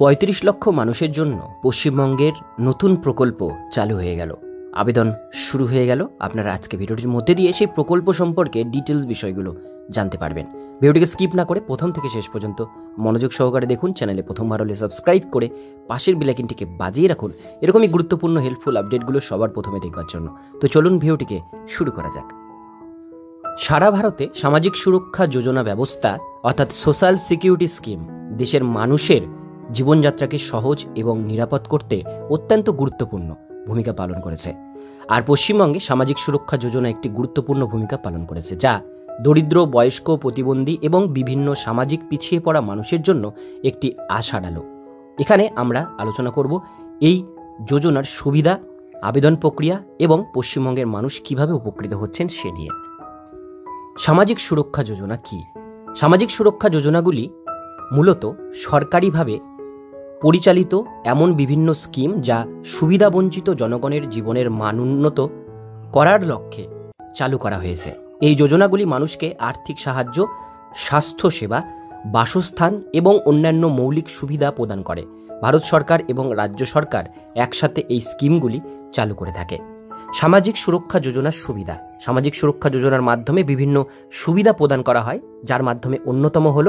৩৫ লক্ষ মানুষের জন্য পশ্চিমবঙ্গের নতুন প্রকল্প চালু হয়ে গেল। আবেদন শুরু হয়ে গেল। আপনারা আজকে ভিডিওটির মধ্যে দিয়ে সেই প্রকল্প সম্পর্কে ডিটেলস বিষয়গুলো জানতে পারবেন। ভিডিওটিকে স্কিপ না করে প্রথম থেকে শেষ পর্যন্ত মনোযোগ সহকারে দেখুন। চ্যানেলে প্রথমবার হলে সাবস্ক্রাইব করে পাশের বেল আইকনটিকে বাজিয়ে রাখুন এরকমই গুরুত্বপূর্ণ হেল্পফুল আপডেটগুলো সবার প্রথমে দেখবার জন্য। তো চলুন ভিডিওটিকে শুরু করা যাক। সারা ভারতে সামাজিক সুরক্ষা যোজনা ব্যবস্থা অর্থাৎ সোশ্যাল সিকিউরিটি স্কিম দেশের মানুষের জীবনযাত্রাকে সহজ এবং নিরাপদ করতে অত্যন্ত গুরুত্বপূর্ণ ভূমিকা পালন করেছে। আর পশ্চিমবঙ্গে সামাজিক সুরক্ষা যোজনা একটি গুরুত্বপূর্ণ ভূমিকা পালন করেছে, যা দরিদ্র, বয়স্ক, প্রতিবন্ধী এবং বিভিন্ন সামাজিক পিছিয়ে পড়া মানুষের জন্য একটি আশার আলো। এখানে আমরা আলোচনা করব এই যোজনার সুবিধা, আবেদন প্রক্রিয়া এবং পশ্চিমবঙ্গের মানুষ কিভাবে উপকৃত হচ্ছেন সে নিয়ে। সামাজিক সুরক্ষা যোজনা কি? সামাজিক সুরক্ষা যোজনাগুলি মূলত সরকারিভাবে পরিচালিত এমন বিভিন্ন স্কিম যা সুবিধাবঞ্চিত জনগণের জীবনের মান উন্নত করার লক্ষ্যে চালু করা হয়েছে। এই যোজনাগুলি মানুষকে আর্থিক সাহায্য, স্বাস্থ্যসেবা, বাসস্থান এবং অন্যান্য মৌলিক সুবিধা প্রদান করে। ভারত সরকার এবং রাজ্য সরকার একসাথে এই স্কিমগুলি চালু করে থাকে। সামাজিক সুরক্ষা যোজনার সুবিধা। সামাজিক সুরক্ষা যোজনার মাধ্যমে বিভিন্ন সুবিধা প্রদান করা হয়, যার মাধ্যমে অন্যতম হল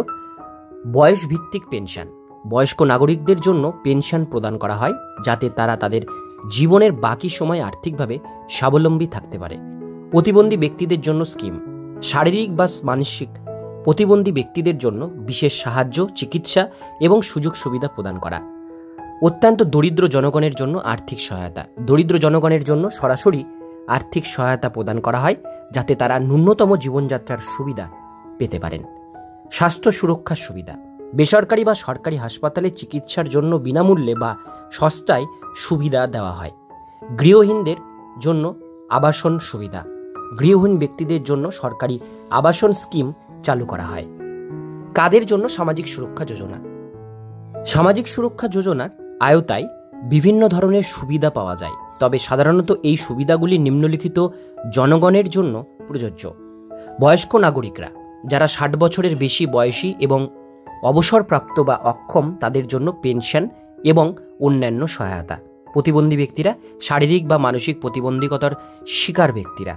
বয়সভিত্তিক পেনশন। বয়স্ক নাগরিকদের জন্য পেনশন প্রদান করা হয় যাতে তারা তাদের জীবনের বাকি সময় আর্থিকভাবে স্বাবলম্বী থাকতে পারে। প্রতিবন্ধী ব্যক্তিদের জন্য স্কিম। শারীরিক বা মানসিক প্রতিবন্ধী ব্যক্তিদের জন্য বিশেষ সাহায্য, চিকিৎসা এবং সুযোগ সুবিধা প্রদান করা। অত্যন্ত দরিদ্র জনগণের জন্য আর্থিক সহায়তা। দরিদ্র জনগণের জন্য সরাসরি আর্থিক সহায়তা প্রদান করা হয় যাতে তারা ন্যূনতম জীবনযাত্রার সুবিধা পেতে পারেন। স্বাস্থ্য সুরক্ষার সুবিধা। বেসরকারি বা সরকারি হাসপাতালে চিকিৎসার জন্য বিনামূল্যে বা সস্তায় সুবিধা দেওয়া হয়। গৃহহীনদের জন্য আবাসন সুবিধা। গৃহহীন ব্যক্তিদের জন্য সরকারি আবাসন স্কিম চালু করা হয়। কাদের জন্য সামাজিক সুরক্ষা যোজনা? সামাজিক সুরক্ষা যোজনার আওতায় বিভিন্ন ধরনের সুবিধা পাওয়া যায়, তবে সাধারণত এই সুবিধাগুলি নিম্নলিখিত জনগণের জন্য প্রযোজ্য। বয়স্ক নাগরিকরা, যারা ৬০ বছরের বেশি বয়সী এবং অবসরপ্রাপ্ত বা অক্ষম, তাদের জন্য পেনশন এবং অন্যান্য সহায়তা। প্রতিবন্ধী ব্যক্তিরা, শারীরিক বা মানসিক প্রতিবন্ধকতার শিকার ব্যক্তিরা।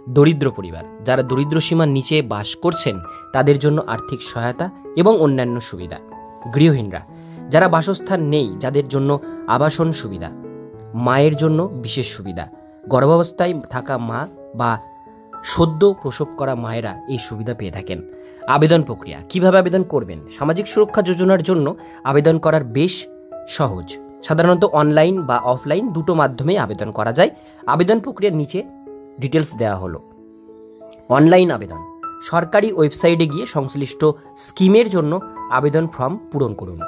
দরিদ্র পরিবার, যারা দরিদ্র সীমার নিচে বাস করছেন, তাদের জন্য আর্থিক সহায়তা এবং অন্যান্য সুবিধা। গৃহহীনরা, যারা বাসস্থান নেই, যাদের জন্য আবাসন সুবিধা। মায়ের জন্য বিশেষ সুবিধা। গর্ভাবস্থায় থাকা মা বা সদ্য প্রসব করা মায়েরা এই সুবিধা পেয়ে থাকেন। আবেদন প্রক্রিয়া। কিভাবে আবেদন করবেন? সামাজিক সুরক্ষা যোজনার জন্য আবেদন করার বেশ সহজ। সাধারণত অনলাইন বা অফলাইন দুটো মাধ্যমেই আবেদন করা যায়। আবেদন প্রক্রিয়ার নিচে ডিটেলস দেওয়া হলো। অনলাইন আবেদন। সরকারি ওয়েবসাইটে গিয়ে সংশ্লিষ্ট স্কিমের জন্য আবেদন ফর্ম পূরণ করুন।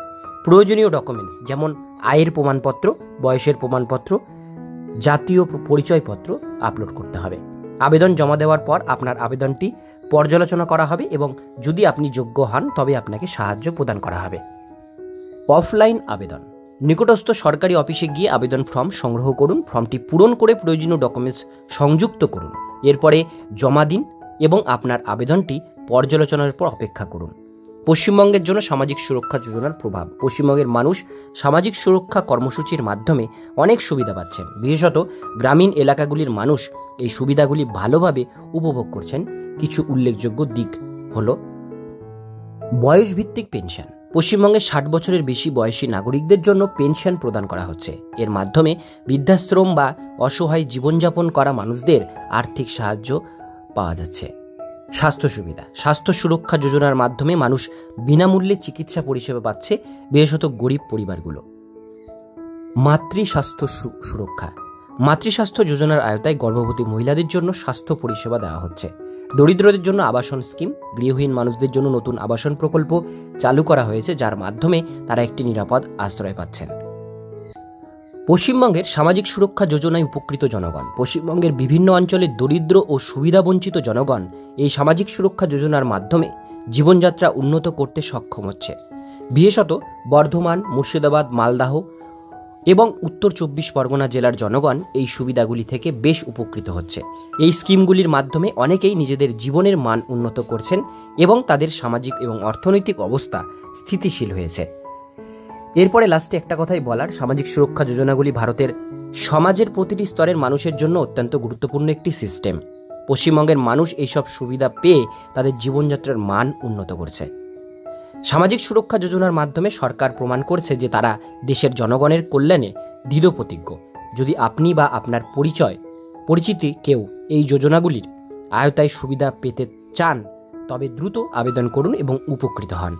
প্রয়োজনীয় ডকুমেন্টস যেমন আয়ের প্রমাণপত্র, বয়সের প্রমাণপত্র, জাতীয় পরিচয়পত্র আপলোড করতে হবে। আবেদন জমা দেওয়ার পর আপনার আবেদনটি পর্যালোচনা করা হবে এবং যদি আপনি যোগ্য হন তবে আপনাকে সাহায্য প্রদান করা হবে। অফলাইন আবেদন। নিকটস্থ সরকারি অফিসে গিয়ে আবেদন ফর্ম সংগ্রহ করুন। ফর্মটি পূরণ করে প্রয়োজনীয় ডকুমেন্টস সংযুক্ত করুন। এরপরে জমা দিন এবং আপনার আবেদনটি পর্যালোচনার পর অপেক্ষা করুন। পশ্চিমবঙ্গের জন্য সামাজিক সুরক্ষা যোজনার প্রভাব। পশ্চিমবঙ্গের মানুষ সামাজিক সুরক্ষা কর্মসূচির মাধ্যমে অনেক সুবিধা পাচ্ছেন। বিশেষত গ্রামীণ এলাকাগুলির মানুষ এই সুবিধাগুলি ভালোভাবে উপভোগ করছেন। কিছু উল্লেখযোগ্য দিক হল বয়সভিত্তিক পেনশন। পশ্চিমবঙ্গে ৬০ বছরের বেশি বয়সী নাগরিকদের জন্য পেনশন প্রদান করা হচ্ছে। এর মাধ্যমে বৃদ্ধাশ্রম বা অসহায় জীবনযাপন করা মানুষদের আর্থিক সাহায্য পাওয়া যাচ্ছে। স্বাস্থ্য সুবিধা। স্বাস্থ্য সুরক্ষা যোজনার মাধ্যমে মানুষ বিনামূল্যে চিকিৎসা পরিষেবা পাচ্ছে, বিশেষত গরিব পরিবারগুলো। মাতৃস্বাস্থ্য সুরক্ষা। মাতৃস্বাস্থ্য যোজনার আওতায় গর্ভবতী মহিলাদের জন্য স্বাস্থ্য পরিষেবা দেওয়া হচ্ছে। দরিদ্রদের জন্য আবাসন স্কিম। গৃহহীন মানুষদের জন্য নতুন আবাসন প্রকল্প চালু করা হয়েছে, যার মাধ্যমে তারা একটি নিরাপদ আশ্রয় পাচ্ছেন। পশ্চিমবঙ্গের সামাজিক সুরক্ষা যোজনায় উপকৃত জনগণ। পশ্চিমবঙ্গের বিভিন্ন অঞ্চলে দরিদ্র ও সুবিধাবঞ্চিত জনগণ এই সামাজিক সুরক্ষা যোজনার মাধ্যমে জীবনযাত্রা উন্নত করতে সক্ষম হচ্ছে। বিশেষত বর্ধমান, মুর্শিদাবাদ, মালদহ এবং উত্তর ২৪ পরগনা জেলার জনগণ এই সুবিধাগুলি থেকে বেশ উপকৃত হচ্ছে। এই স্কিমগুলির মাধ্যমে অনেকেই নিজেদের জীবনের মান উন্নত করছেন এবং তাদের সামাজিক এবং অর্থনৈতিক অবস্থা স্থিতিশীল হয়েছে। এরপরে লাস্টে একটা কথাই বলার, সামাজিক সুরক্ষা যোজনাগুলি ভারতের সমাজের প্রতিটি স্তরের মানুষের জন্য অত্যন্ত গুরুত্বপূর্ণ একটি সিস্টেম। পশ্চিমবঙ্গের মানুষ এইসব সুবিধা পেয়ে তাদের জীবনযাত্রার মান উন্নত করছে। সামাজিক সুরক্ষা যোজনার মাধ্যমে সরকার প্রমাণ করছে যে তারা দেশের জনগণের কল্যাণে দৃঢ়প্রতিজ্ঞ। যদি আপনি বা আপনার পরিচিতি কেউ এই যোজনাগুলির আওতায় সুবিধা পেতে চান, তবে দ্রুত আবেদন করুন এবং উপকৃত হন।